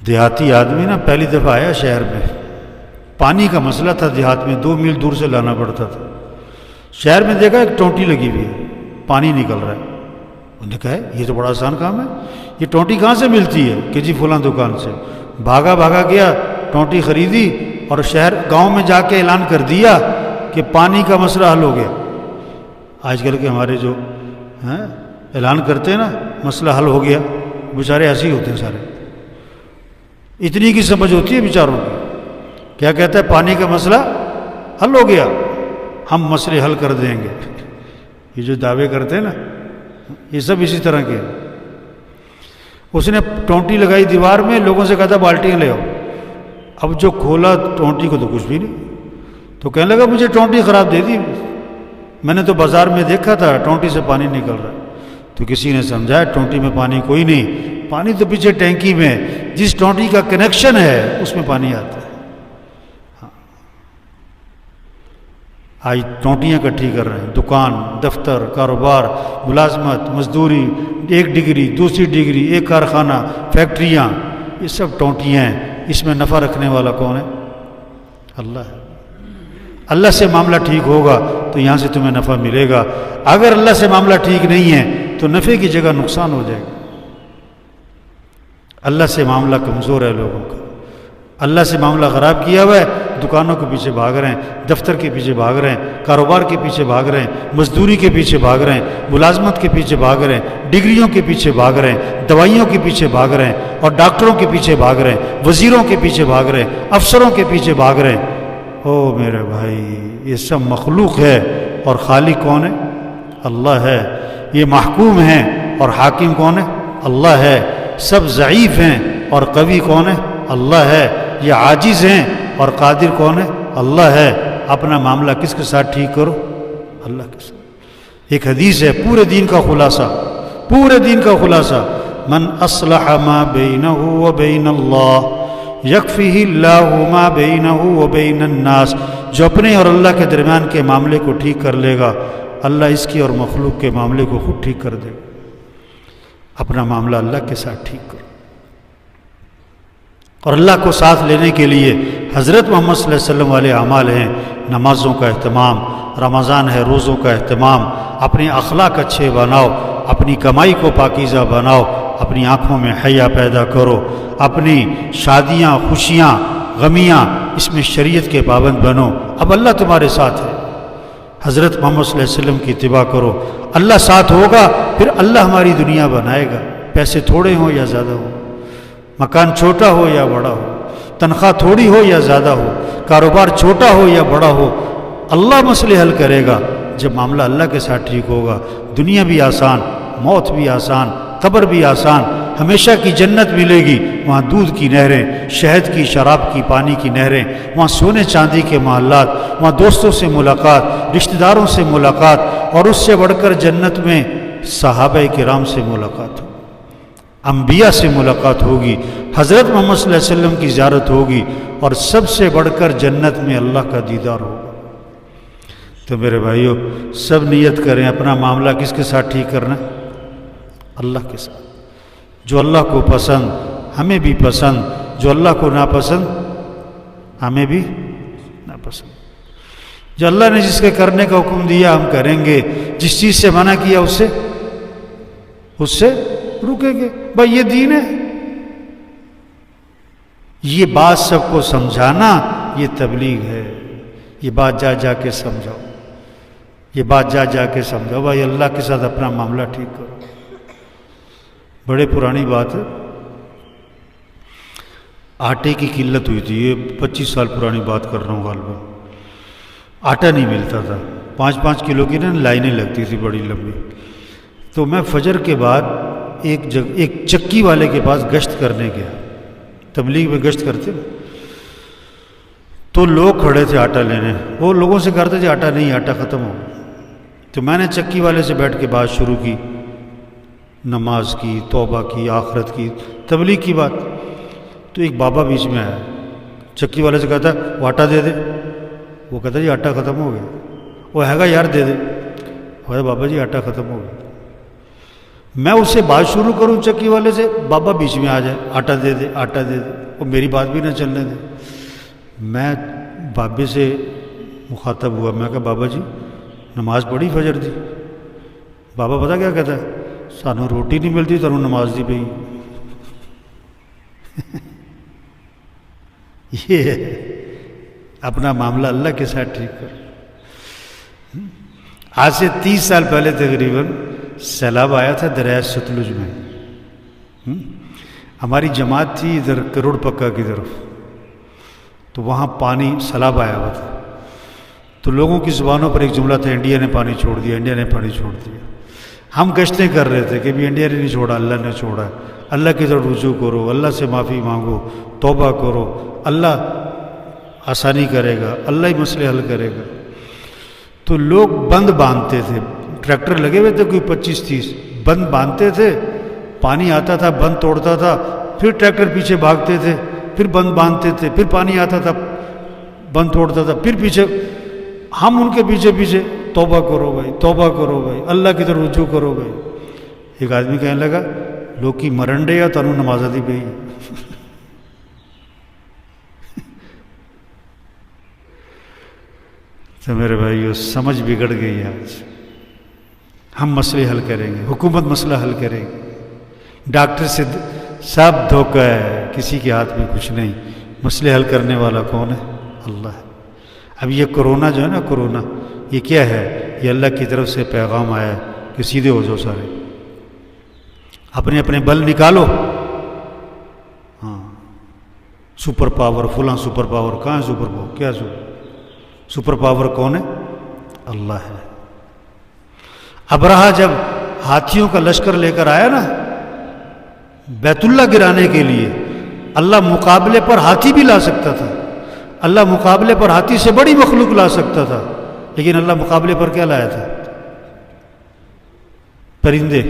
دیہاتی آدمی نا پہلی دفعہ آیا شہر میں، پانی کا مسئلہ تھا دیہات میں، 2 میل دور سے لانا پڑتا تھا۔ شہر میں دیکھا ایک ٹونٹی لگی ہوئی ہے، پانی نکل رہا ہے۔ انہوں نے کہا یہ تو بڑا آسان کام ہے، یہ ٹونٹی کہاں سے ملتی ہے؟ کہ جی فلاں دکان سے۔ بھاگا گیا، ٹونٹی خریدی اور گاؤں میں جا کے اعلان کر دیا کہ پانی کا مسئلہ حل ہو گیا۔ آج کل کے ہمارے جو اعلان کرتے ہیں نا مسئلہ حل ہو گیا، بیچارے ایسے ہی ہوتے ہیں سارے، اتنی کی سمجھ ہوتی ہے بیچاروں کی۔ کیا کہتا ہے؟ پانی کا مسئلہ حل ہو گیا، ہم مسئلے حل کر دیں گے۔ یہ جو دعوے کرتے ہیں نا یہ سب اسی طرح کے ہیں۔ اس نے ٹونٹی لگائی دیوار میں، لوگوں سے کہا تھا بالٹیاں لے آؤ۔ اب جو کھولا ٹونٹی کو تو کچھ بھی نہیں، تو کہنے لگا مجھے ٹونٹی خراب دے دی، میں نے تو بازار میں دیکھا تھا ٹونٹی سے پانی نکل رہا ہے۔ تو کسی نے سمجھایا ٹونٹی میں پانی کوئی نہیں، پانی تو پیچھے ٹینکی میں، جس ٹونٹی کا کنیکشن ہے اس میں پانی آتا ہے۔ آج ٹونٹیاں اکٹھی کر رہے ہیں، دکان، دفتر، کاروبار، ملازمت، مزدوری، 1 ڈگری، 2 ڈگری، ایک کارخانہ، فیکٹریاں، یہ سب ٹونٹیاں ہیں۔ اس میں نفع رکھنے والا کون ہے؟ اللہ ہے۔ اللہ سے معاملہ ٹھیک ہوگا تو یہاں سے تمہیں نفع ملے گا، اگر اللہ سے معاملہ ٹھیک نہیں ہے تو نفع کی جگہ نقصان ہو جائے گا۔ اللہ سے معاملہ کمزور ہے لوگوں کا، اللہ سے معاملہ خراب کیا ہوا ہے، دکانوں کے پیچھے بھاگ رہے ہیں، دفتر کے پیچھے بھاگ رہے ہیں، کاروبار کے پیچھے بھاگ رہے ہیں، مزدوری کے پیچھے بھاگ رہے ہیں، ملازمت کے پیچھے بھاگ رہے ہیں، ڈگریوں کے پیچھے بھاگ رہے ہیں، دوائیوں کے پیچھے بھاگ رہے ہیں، اور ڈاکٹروں کے پیچھے بھاگ رہے ہیں، وزیروں کے پیچھے بھاگ رہے ہیں، افسروں کے پیچھے بھاگ رہے ہیں۔ او میرے بھائی، یہ سب مخلوق ہے اور خالق کون ہے؟ اللہ ہے۔ یہ محکوم ہیں اور حاکم کون ہے؟ اللہ ہے۔ سب ضعیف ہیں اور قوی کون ہے؟ اللہ ہے۔ یہ عاجز ہیں اور قادر کون ہے؟ اللہ ہے۔ اپنا معاملہ کس کے ساتھ ٹھیک کرو؟ اللہ کے ساتھ۔ ایک حدیث ہے، پورے دین کا خلاصہ، پورے دین کا خلاصہ، من اصلح ما بینہ و بین اللہ یکفیہ اللہ ما بینہ و بین الناس، جو اپنے اور اللہ کے درمیان کے معاملے کو ٹھیک کر لے گا، اللہ اس کی اور مخلوق کے معاملے کو خود ٹھیک کر دے گا۔ اپنا معاملہ اللہ کے ساتھ ٹھیک کرو۔ اور اللہ کو ساتھ لینے کے لیے حضرت محمد صلی اللہ علیہ وسلم والے اعمال ہیں، نمازوں کا اہتمام، رمضان ہے روزوں کا اہتمام، اپنے اخلاق اچھے بناؤ، اپنی کمائی کو پاکیزہ بناؤ، اپنی آنکھوں میں حیا پیدا کرو، اپنی شادیاں، خوشیاں، غمیاں، اس میں شریعت کے پابند بنو۔ اب اللہ تمہارے ساتھ ہے، حضرت محمد صلی اللہ علیہ وسلم کی اتباع کرو، اللہ ساتھ ہوگا، پھر اللہ ہماری دنیا بنائے گا، پیسے تھوڑے ہوں یا زیادہ ہوں، مکان چھوٹا ہو یا بڑا ہو، تنخواہ تھوڑی ہو یا زیادہ ہو، کاروبار چھوٹا ہو یا بڑا ہو، اللہ مسئلے حل کرے گا۔ جب معاملہ اللہ کے ساتھ ٹھیک ہوگا، دنیا بھی آسان، موت بھی آسان، قبر بھی آسان، ہمیشہ کی جنت ملے گی، وہاں دودھ کی نہریں، شہد کی، شراب کی، پانی کی نہریں، وہاں سونے چاندی کے محلات، وہاں دوستوں سے ملاقات، رشتہ داروں سے ملاقات، اور اس سے بڑھ کر جنت میں صحابہ کرام سے ملاقات ہوگی، انبیاء سے ملاقات ہوگی، حضرت محمد صلی اللہ علیہ وسلم کی زیارت ہوگی، اور سب سے بڑھ کر جنت میں اللہ کا دیدار ہوگا۔ تو میرے بھائیو، سب نیت کریں اپنا معاملہ کس کے ساتھ ٹھیک کرنا ہے؟ اللہ کے ساتھ۔ جو اللہ کو پسند ہمیں بھی پسند، جو اللہ کو ناپسند ہمیں بھی ناپسند۔ جو اللہ نے جس کے کرنے کا حکم دیا ہم کریں گے، جس چیز سے منع کیا اس سے رکیں گے۔ بھائی یہ دین ہے، یہ بات سب کو سمجھانا یہ تبلیغ ہے۔ یہ بات جا جا کے سمجھاؤ، یہ بات جا جا کے سمجھاؤ، بھائی اللہ کے ساتھ اپنا معاملہ ٹھیک کرو۔ بڑے پرانی بات ہے، آٹے کی قلت ہوئی تھی، یہ 25 سال پرانی بات کر رہا ہوں غالباً۔ آٹا نہیں ملتا تھا، 5-5 کلو کی نا لائنیں لگتی تھی بڑی لمبی۔ تو میں فجر کے بعد ایک چکی والے کے پاس گشت کرنے گیا، تبلیغ میں گشت کرتے نا، تو لوگ کھڑے تھے آٹا لینے، وہ لوگوں سے کرتے تھے آٹا نہیں، آٹا ختم ہو گیا۔ تو میں نے چکی والے سے بیٹھ کے بات شروع کی، نماز کی، توبہ کی، آخرت کی، تبلیغ کی بات۔ تو ایک بابا بیچ میں آیا، چکی والے سے کہتا وہ آٹا دے دے، وہ کہتا جی آٹا ختم ہو گیا۔ وہ ہے گا یار دے دے، وہ کہتا بابا جی آٹا ختم ہو گیا۔ میں اس سے بات شروع کروں چکی والے سے، بابا بیچ میں آ جائے، آٹا دے دے آٹا دے دے، وہ میری بات بھی نہ چلنے دے۔ میں بابے سے مخاطب ہوا، میں کہا بابا جی نماز پڑھی فجر دی؟ بابا پتہ کیا کہتا ہے؟ سانوں روٹی نہیں ملتی تانوں نماز دی پئی۔ یہ ہے اپنا معاملہ اللہ کے ساتھ ٹھیک کر۔ آج سے 30 سال پہلے تقریباً سیلاب آیا تھا دریائے ستلج میں، ہماری جماعت تھی ادھر کروڑ پکا کی طرف، تو وہاں پانی سیلاب آیا ہوا تھا، تو لوگوں کی زبانوں پر ایک جملہ تھا، انڈیا نے پانی چھوڑ دیا، انڈیا نے پانی چھوڑ دیا۔ ہم گشتیں کر رہے تھے کہ بھی انڈیا نے نہیں چھوڑا، اللہ نے چھوڑا، اللہ کی طرف رجوع کرو، اللہ سے معافی مانگو، توبہ کرو، اللہ آسانی کرے گا، اللہ ہی مسئلے حل کرے گا۔ تو لوگ بند باندھتے تھے، ٹریکٹر لگے ہوئے تھے کوئی 25-30، بند باندھتے تھے، پانی آتا تھا بند توڑتا تھا، پھر ٹریکٹر پیچھے بھاگتے تھے، پھر بند باندھتے تھے، پھر پانی آتا تھا بند توڑتا تھا، پھر پیچھے، ہم ان کے پیچھے پیچھے، توبہ کرو بھائی، توبہ کرو بھائی، اللہ کی طرف رجوع کرو بھائی۔ ایک آدمی کہنے لگا لوگ کی مرنڈے یا تانوں نمازہ دی پئی۔ تو میرے بھائیو سمجھ بگڑ گئی آج۔ ہم مسئلے حل کریں گے، حکومت مسئلہ حل کرے گی، ڈاکٹر سے سب دھوکہ ہے، کسی کے ہاتھ میں کچھ نہیں، مسئلے حل کرنے والا کون ہے؟ اللہ ہے۔ اب یہ کرونا جو ہے نا، کرونا یہ کیا ہے؟ یہ اللہ کی طرف سے پیغام آیا ہے کہ سیدھے ہو جاؤ سارے، اپنے اپنے بل نکالو۔ ہاں سپر پاور، فلاں سپر پاور، کہاں ہے سپر پاور؟ کیا سپر پاور کون ہے؟ اللہ ہے۔ ابرہہ جب ہاتھیوں کا لشکر لے کر آیا نا بیت اللہ گرانے کے لیے، اللہ مقابلے پر ہاتھی بھی لا سکتا تھا، اللہ مقابلے پر ہاتھی سے بڑی مخلوق لا سکتا تھا، لیکن اللہ مقابلے پر کیا لایا تھا؟ پرندے،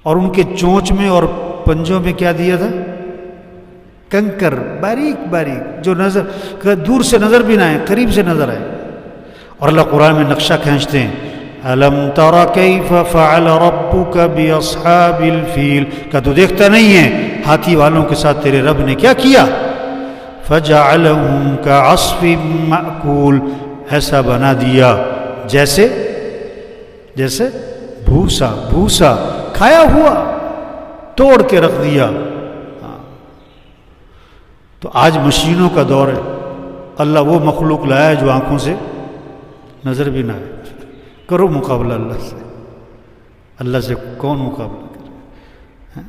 اور ان کے چونچ میں اور پنجوں میں کیا دیا تھا؟ کنکر، باریک باریک، جو نظر دور سے نظر بھی نہ آئے، قریب سے نظر آئے۔ اور اللہ قرآن میں نقشہ کھینچتے ہیں، أَلَمْ تَرَ كَيْفَ فَعَلَ رَبُّكَ بِأَصْحَابِ الْفِيلِ، کہ تو دیکھتا نہیں ہے ہاتھی والوں کے ساتھ تیرے رب نے کیا کیا؟ فَجَعَلَهُمْ كَعَصْفٍ مَأْكُولٍ، ایسا بنا دیا جیسے بھوسا کھایا ہوا، توڑ کے رکھ دیا۔ تو آج مشینوں کا دور ہے، اللہ وہ مخلوق لایا ہے جو آنکھوں سے نظر بھی نہ آئے۔ کرو مقابلہ اللہ سے، اللہ سے کون مقابلہ کرے؟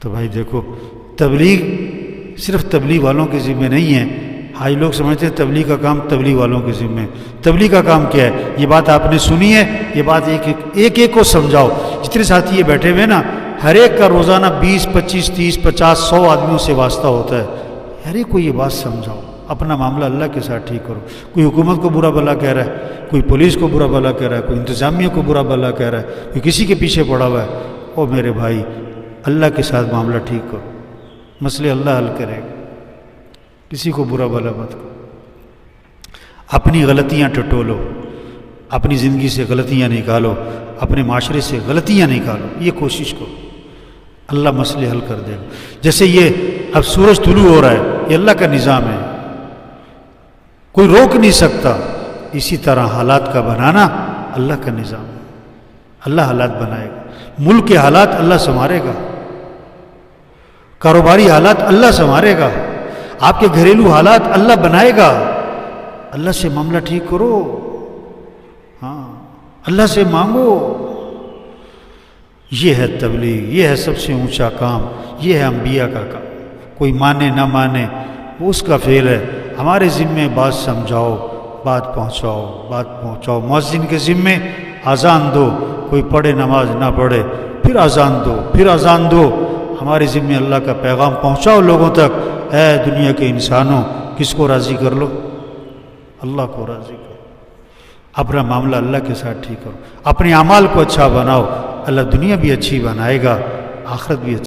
تو بھائی دیکھو، تبلیغ صرف تبلیغ والوں کے ذمہ نہیں ہے۔ آج لوگ سمجھتے ہیں تبلیغ کا کام تبلیغ والوں کے ذمہ ہے۔ تبلیغ کا کام کیا ہے؟ یہ بات آپ نے سنی ہے، یہ بات ایک کو سمجھاؤ۔ جتنے ساتھی یہ بیٹھے ہوئے نا، ہر ایک کا روزانہ 20 25 30 50 100 آدمیوں سے واسطہ ہوتا ہے، ہر ایک کو یہ بات سمجھاؤ، اپنا معاملہ اللہ کے ساتھ ٹھیک کرو۔ کوئی حکومت کو برا بھلا کہہ رہا ہے، کوئی پولیس کو برا بھلا کہہ رہا ہے، کوئی انتظامیہ کو برا بھلا کہہ رہا ہے، کوئی کسی کے پیچھے پڑا ہوا ہے، او میرے بھائی اللہ کے ساتھ معاملہ ٹھیک کرو، مسئلے اللہ حل کرے گا، کسی کو برا بھلا مت کرو۔ اپنی غلطیاں ٹٹولو، اپنی زندگی سے غلطیاں نکالو، اپنے معاشرے سے غلطیاں نکالو، یہ کوشش کرو، اللہ مسئلے حل کر دے گا۔ جیسے یہ اب سورج طلوع ہو رہا ہے، یہ اللہ کا نظام ہے، کوئی روک نہیں سکتا۔ اسی طرح حالات کا بنانا اللہ کا نظام ہے، اللہ حالات بنائے گا، ملک کے حالات اللہ سنوارے گا، کاروباری حالات اللہ سنوارے گا، آپ کے گھریلو حالات اللہ بنائے گا۔ اللہ سے معاملہ ٹھیک کرو، ہاں اللہ سے مانگو۔ یہ ہے تبلیغ، یہ ہے سب سے اونچا کام، یہ ہے انبیاء کا کام۔ کوئی مانے نہ مانے وہ اس کا فعل ہے، ہمارے ذمے بات سمجھاؤ، بات پہنچاؤ۔ مؤذن کے ذمے اذان دو، کوئی پڑھے نماز نہ پڑھے، پھر اذان دو، ہمارے ذمے اللہ کا پیغام پہنچاؤ لوگوں تک۔ اے دنیا کے انسانوں، کس کو راضی کر لو؟ اللہ کو راضی کرو، اپنا معاملہ اللہ کے ساتھ ٹھیک کرو، اپنے اعمال کو اچھا بناؤ، اللہ دنیا بھی اچھی بنائے گا، آخرت بھی اچھی۔